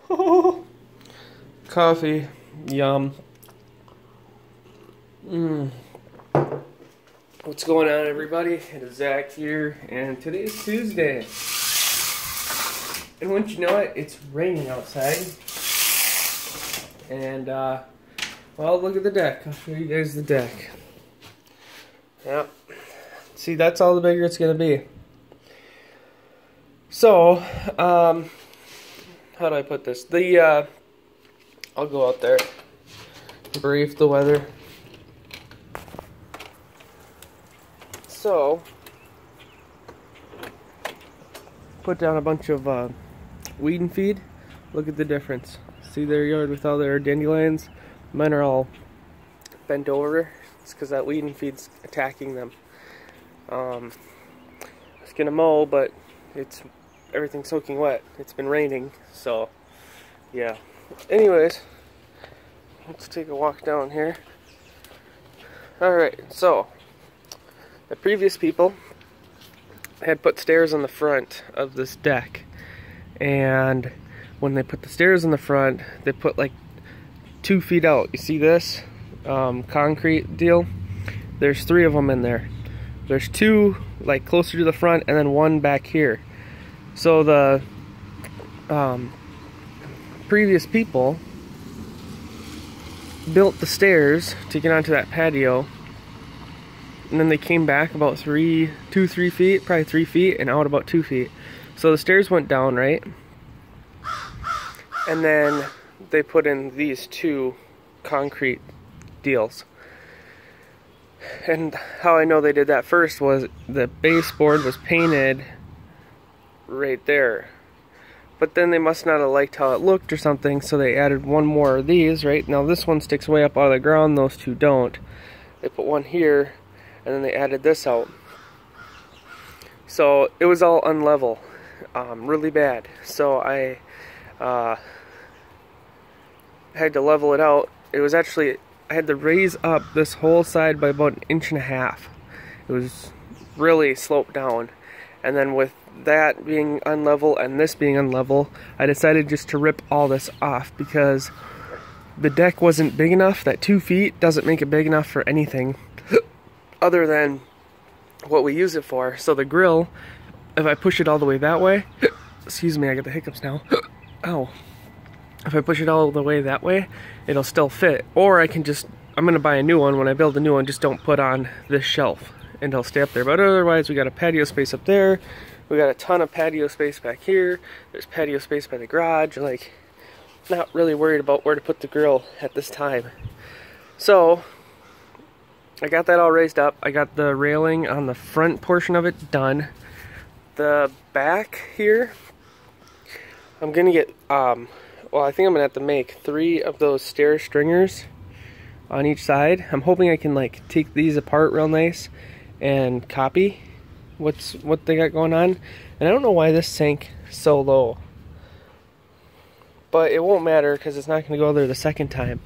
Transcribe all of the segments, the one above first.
Oh, coffee, yum. What's going on, everybody? It is Zach here, and today's Tuesday. And wouldn't you know it, it's raining outside. And, well, look at the deck. I'll show you guys the deck. Yep. See, that's all the bigger it's going to be. So, how do I put this? I'll go out there, brief the weather. So, put down a bunch of weed and feed. Look at the difference. See their yard with all their dandelions? Mine are all bent over. It's because that weed and feed's attacking them. I was gonna mow, but everything's soaking wet. It's been raining, so yeah. Anyways, let's take a walk down here. Alright, so the previous people had put stairs on the front of this deck, and when they put the stairs in the front, they put like 2 feet out. You see this concrete deal? There's 3 of them in there. There's 2 like closer to the front, and then 1 back here. So the previous people built the stairs to get onto that patio, and then they came back about 3 feet, probably 3 feet, and out about 2 feet. So the stairs went down, right? And then they put in these 2 concrete deals. And how I know they did that first was the baseboard was painted right there. But then they must not have liked how it looked or something, so they added 1 more of these, right? Now this one sticks way up out of the ground, those 2 don't. They put 1 here, and then they added this out. So it was all unlevel, really bad. So I had to level it out. It was actually, I had to raise up this whole side by about 1.5 inches. It was really sloped down. And then with that being unlevel and this being unlevel, I decided just to rip all this off because the deck wasn't big enough. That 2 feet doesn't make it big enough for anything other than what we use it for. So the grill, if I push it all the way that way, excuse me, I got the hiccups now. Ow. If I push it all the way that way, it'll still fit. Or I can just, I'm gonna buy a new one. When I build a new one, just don't put on this shelf and it'll stay up there. But otherwise, we got a patio space up there. We got a ton of patio space back here. There's patio space by the garage. Like, not really worried about where to put the grill at this time. So, I got that all raised up. I got the railing on the front portion of it done. The back here, I'm gonna get, well, I think I'm gonna have to make 3 of those stair stringers on each side. I'm hoping I can like take these apart real nice and copy what they got going on. And I don't know why this sank so low, but it won't matter because it's not gonna go there the second time.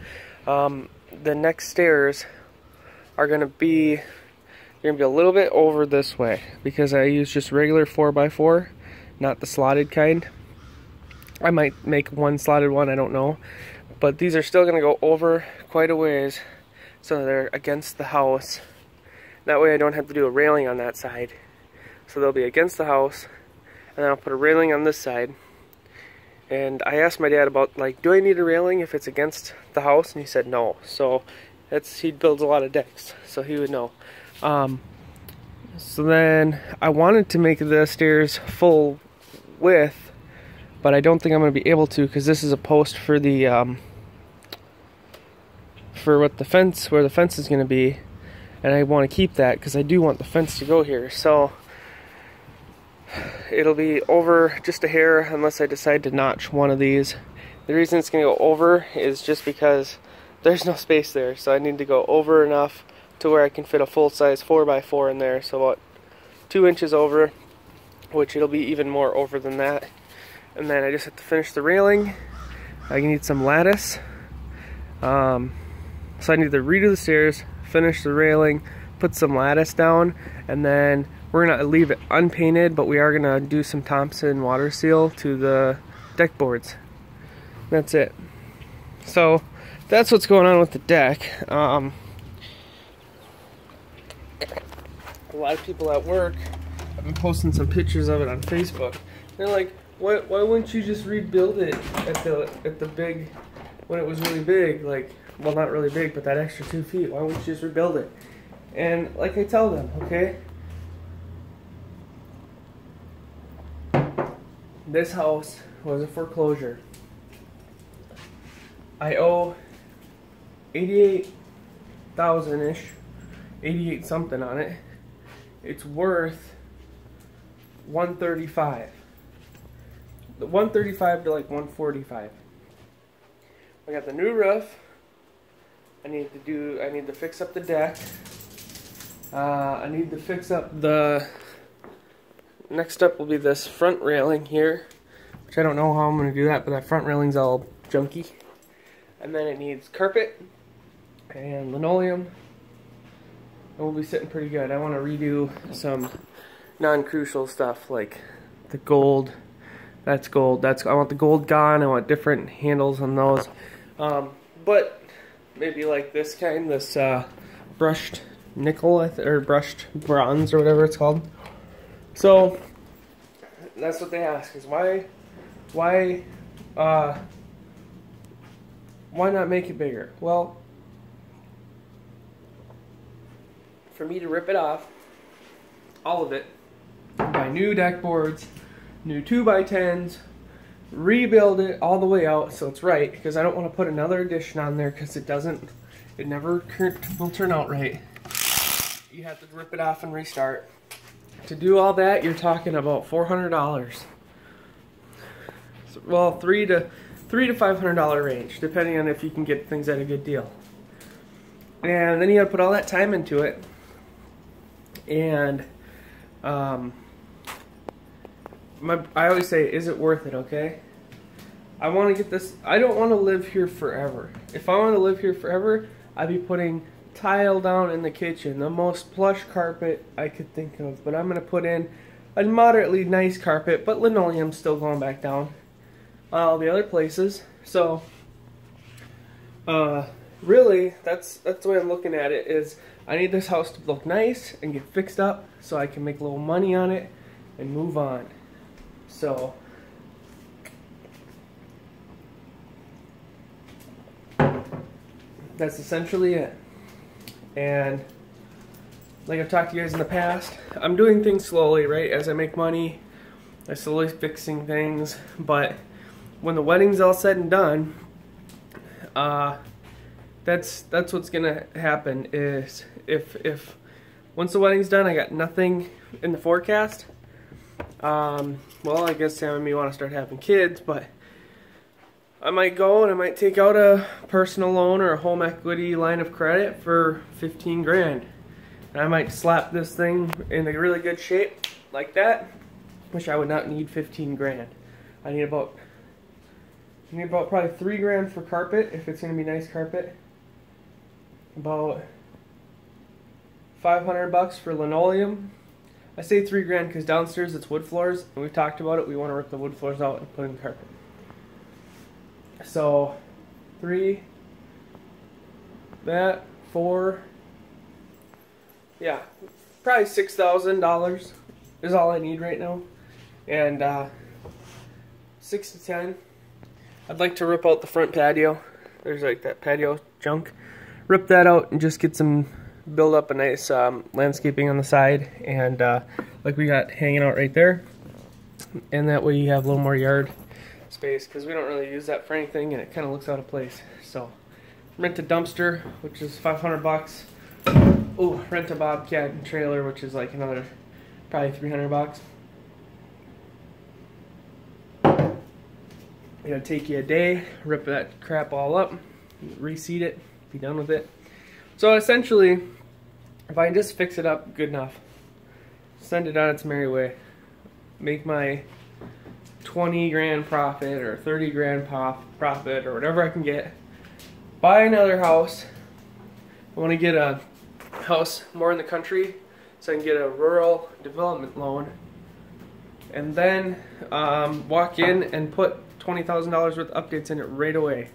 The next stairs are gonna be, they're gonna be a little bit over this way because I use just regular 4x4, not the slotted kind. I might make 1 slotted one, I don't know. But these are still going to go over quite a ways, so they're against the house. That way I don't have to do a railing on that side. So they'll be against the house, and then I'll put a railing on this side. And I asked my dad about, like, do I need a railing if it's against the house? And he said no. So he builds a lot of decks, so he would know. So then I wanted to make the stairs full width, but I don't think I'm going to be able to because this is a post for the where the fence is going to be, and I want to keep that because I do want the fence to go here. So it'll be over just a hair unless I decide to notch one of these. The reason it's going to go over is just because there's no space there, so I need to go over enough to where I can fit a full-size 4x4 in there, so about 2 inches over, which it'll be even more over than that. And then I just have to finish the railing. I need some lattice. So I need to redo the stairs, finish the railing, put some lattice down, and then we're gonna leave it unpainted, but we are gonna do some Thompson water seal to the deck boards. That's it. So that's what's going on with the deck. A lot of people at work, I've been posting some pictures of it on Facebook. They're like, why wouldn't you just rebuild it at the big, when it was really big, like, well, not really big, but that extra 2 feet, why wouldn't you just rebuild it? And like I tell them, okay, this house was a foreclosure. I owe 88,000-ish, 88 something on it. It's worth 135. The 135 to like 145. I got the new roof. I need to fix up the deck. I need to fix up the, next up will be this front railing here, which I don't know how I'm going to do that, but that front railing's all junky. And then it needs carpet and linoleum. It will be sitting pretty good. I want to redo some non-crucial stuff like the gold. That's gold. I want the gold gone. I want different handles on those. But maybe like this kind, this brushed nickel or brushed bronze or whatever it's called. So that's what they ask, is why not make it bigger? Well, for me to rip it off, all of it, buy new deck boards, new 2x10s, rebuild it all the way out so it's right, because I don't want to put another addition on there because it never will turn out right. You have to rip it off and restart. To do all that, you're talking about $400. Well, $300 to $500 range, depending on if you can get things at a good deal. And then you got to put all that time into it. And I always say, is it worth it? Okay. I want to get this. I don't want to live here forever. If I want to live here forever, I'd be putting tile down in the kitchen, the most plush carpet I could think of. But I'm going to put in a moderately nice carpet, but linoleum still going back down. All the other places. So really, that's the way I'm looking at it, is I need this house to look nice and get fixed up so I can make a little money on it and move on. So that's essentially it. And like I've talked to you guys in the past, I'm doing things slowly, right? As I make money, I'm slowly fixing things. But when the wedding's all said and done, that's what's gonna happen. Is if once the wedding's done, I got nothing in the forecast. Well, I guess Sam and me want to start having kids, but I might go and I might take out a personal loan or a home equity line of credit for 15 grand. And I might slap this thing in a really good shape like that, which I would not need 15 grand. I need about probably 3 grand for carpet if it's going to be nice carpet. About 500 bucks for linoleum. I say 3 grand because downstairs it's wood floors, and we've talked about it. We want to rip the wood floors out and put in carpet. So 3, that 4, yeah, probably $6,000 is all I need right now. And 6 to 10. I'd like to rip out the front patio. There's like that patio junk. Rip that out and just get some, build up a nice landscaping on the side, and like we got hanging out right there. And that way you have a little more yard space, because we don't really use that for anything, and it kind of looks out of place. So rent a dumpster, which is 500 bucks. Oh, rent a Bobcat trailer, which is like another probably 300 bucks. It'll take you a day, rip that crap all up, reseed it, be done with it. So essentially, if I can just fix it up good enough, send it on its merry way, make my 20 grand profit or 30 grand profit or whatever I can get, buy another house. I want to get a house more in the country so I can get a rural development loan, and then walk in and put $20,000 worth of updates in it right away.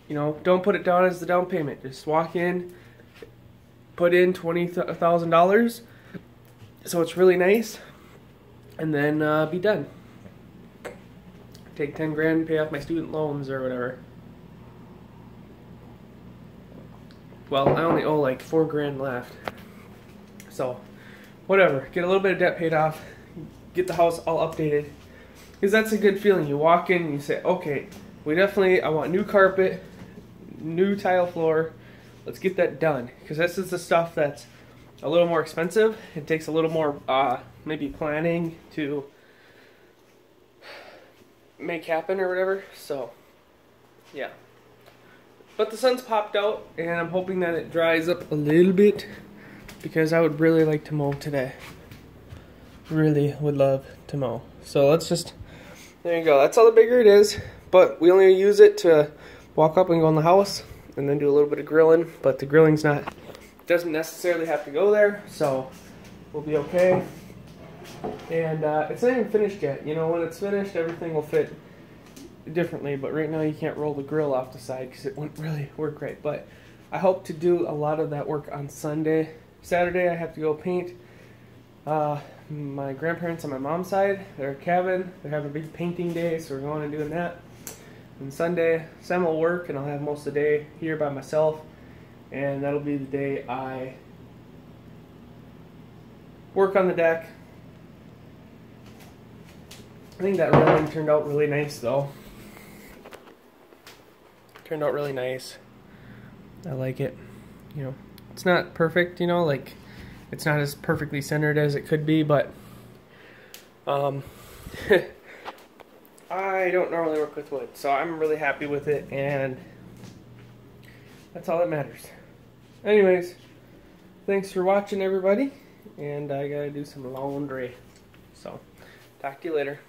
You know, don't put it down as the down payment. Just walk in, put in $20,000, so it's really nice, and then be done. Take 10 grand, pay off my student loans or whatever. Well, I only owe like 4 grand left. So, whatever. Get a little bit of debt paid off. Get the house all updated. Because that's a good feeling. You walk in and you say, okay, I want new carpet, new tile floor. Let's get that done. Because this is the stuff that's a little more expensive. It takes a little more, maybe planning to make happen or whatever. So, yeah. But the sun's popped out, and I'm hoping that it dries up a little bit, because I would really like to mow today. Really would love to mow. So let's just, there you go. That's how the bigger it is, but we only use it to walk up and go in the house, and then do a little bit of grilling, but the grilling's doesn't necessarily have to go there, so we'll be okay. And it's not even finished yet. You know, when it's finished, everything will fit differently, but right now you can't roll the grill off the side because it wouldn't really work right. But I hope to do a lot of that work on Sunday. Saturday I have to go paint my grandparents on my mom's side, their cabin. They're having a big painting day, so we're going and doing that. And Sunday Sam will work, and I'll have most of the day here by myself, and that'll be the day I work on the deck. I think that railing turned out really nice though. Turned out really nice. I like it. You know, it's not perfect, you know, like it's not as perfectly centered as it could be, but I don't normally work with wood, so I'm really happy with it, and that's all that matters. Anyways, thanks for watching, everybody, and I gotta do some laundry. So, talk to you later.